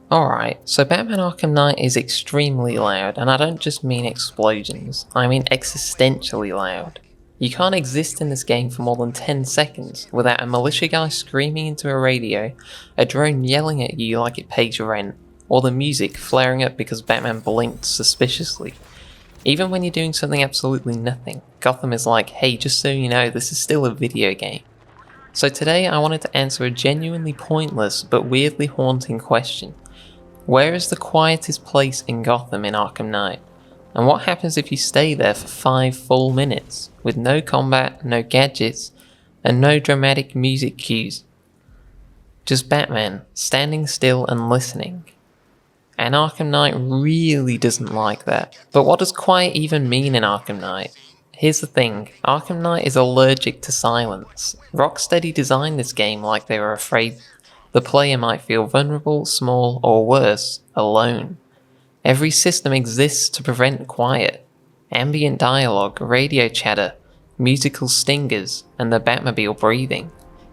Alright, so Batman Arkham Knight is extremely loud, and I don't just mean explosions, I mean existentially loud. You can't exist in this game for more than 10 seconds without a militia guy screaming into a radio, a drone yelling at you like it pays your rent, or the music flaring up because Batman blinked suspiciously. Even when you're doing something absolutely nothing, Gotham is like, hey, just so you know, this is still a video game. So today I wanted to answer a genuinely pointless but weirdly haunting question. Where is the quietest place in Gotham in Arkham Knight? And what happens if you stay there for 5 full minutes, with no combat, no gadgets, and no dramatic music cues? Just Batman, standing still and listening. And Arkham Knight really doesn't like that. But what does quiet even mean in Arkham Knight? Here's the thing, Arkham Knight is allergic to silence. Rocksteady designed this game like they were afraid the player might feel vulnerable, small, or worse, alone. Every system exists to prevent quiet. Ambient dialogue, radio chatter, musical stingers, and the Batmobile breathing.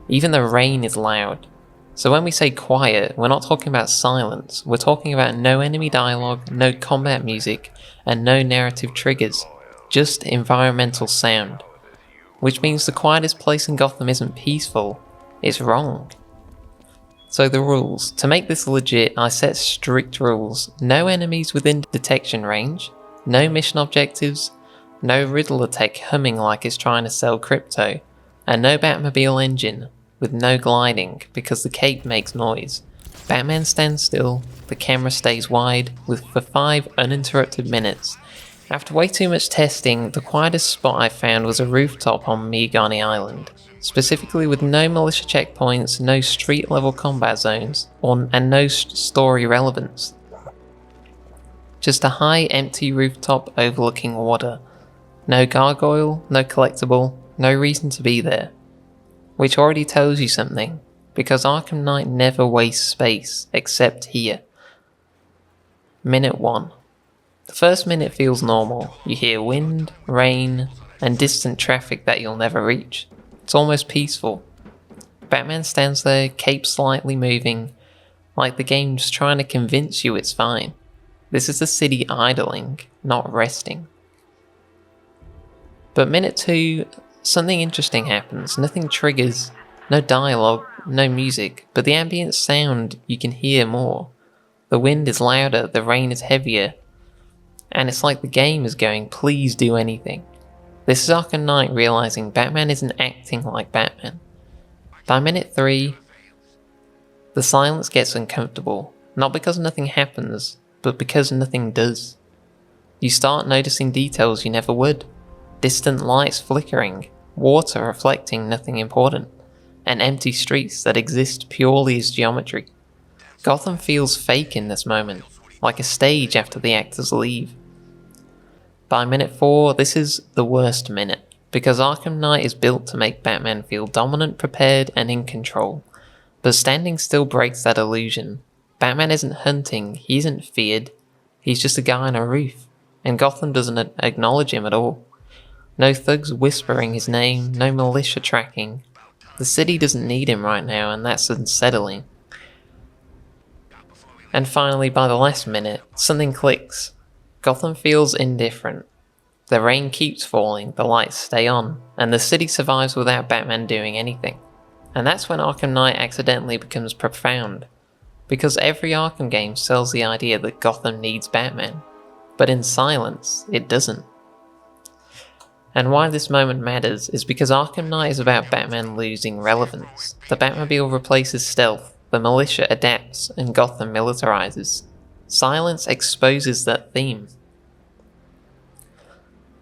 Even the rain is loud. So when we say quiet, we're not talking about silence, we're talking about no enemy dialogue, no combat music, and no narrative triggers. Just environmental sound. Which means the quietest place in Gotham isn't peaceful, it's wrong. So the rules. To make this legit, I set strict rules. No enemies within detection range, no mission objectives, no Riddler tech humming like it's trying to sell crypto, and no Batmobile engine, with no gliding, because the cape makes noise. Batman stands still, the camera stays wide, for 5 uninterrupted minutes. After way too much testing, the quietest spot I found was a rooftop on Migani Island. Specifically with no militia checkpoints, no street level combat zones, and no story relevance. Just a high empty rooftop overlooking water. No gargoyle, no collectible, no reason to be there. Which already tells you something, because Arkham Knight never wastes space, except here. Minute 1. The first minute feels normal. You hear wind, rain, and distant traffic that you'll never reach. It's almost peaceful. Batman stands there, cape slightly moving, like the game's trying to convince you it's fine. This is the city idling, not resting. But minute 2, something interesting happens. Nothing triggers, no dialogue, no music, but the ambient sound you can hear more. The wind is louder, the rain is heavier, and it's like the game is going, please do anything. This is Arkham Knight realizing Batman isn't acting like Batman. By minute 3, the silence gets uncomfortable, not because nothing happens, but because nothing does. You start noticing details you never would. Distant lights flickering, water reflecting nothing important, and empty streets that exist purely as geometry. Gotham feels fake in this moment, like a stage after the actors leave. By minute 4, this is the worst minute, because Arkham Knight is built to make Batman feel dominant, prepared, and in control. But standing still breaks that illusion. Batman isn't hunting, he isn't feared, he's just a guy on a roof, and Gotham doesn't acknowledge him at all. No thugs whispering his name, no militia tracking. The city doesn't need him right now, and that's unsettling. And finally, by the last minute, something clicks. Gotham feels indifferent. The rain keeps falling, the lights stay on, and the city survives without Batman doing anything. And that's when Arkham Knight accidentally becomes profound. Because every Arkham game sells the idea that Gotham needs Batman, but in silence, it doesn't. And why this moment matters is because Arkham Knight is about Batman losing relevance. The Batmobile replaces stealth, the militia adapts, and Gotham militarizes. Silence exposes that theme.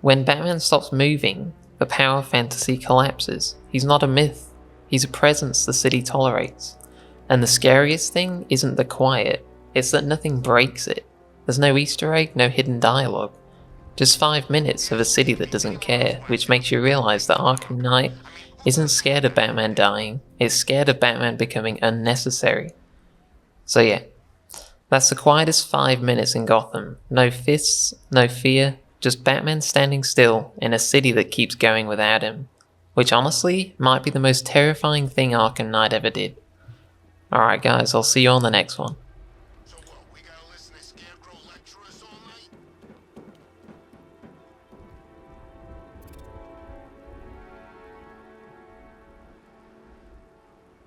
When Batman stops moving, the power fantasy collapses. He's not a myth, he's a presence the city tolerates. And the scariest thing isn't the quiet, it's that nothing breaks it. There's no Easter egg, no hidden dialogue. Just 5 minutes of a city that doesn't care, which makes you realize that Arkham Knight isn't scared of Batman dying, it's scared of Batman becoming unnecessary. So yeah, that's the quietest 5 minutes in Gotham. No fists, no fear, just Batman standing still in a city that keeps going without him. Which honestly, might be the most terrifying thing Arkham Knight ever did. Alright guys, I'll see you on the next one.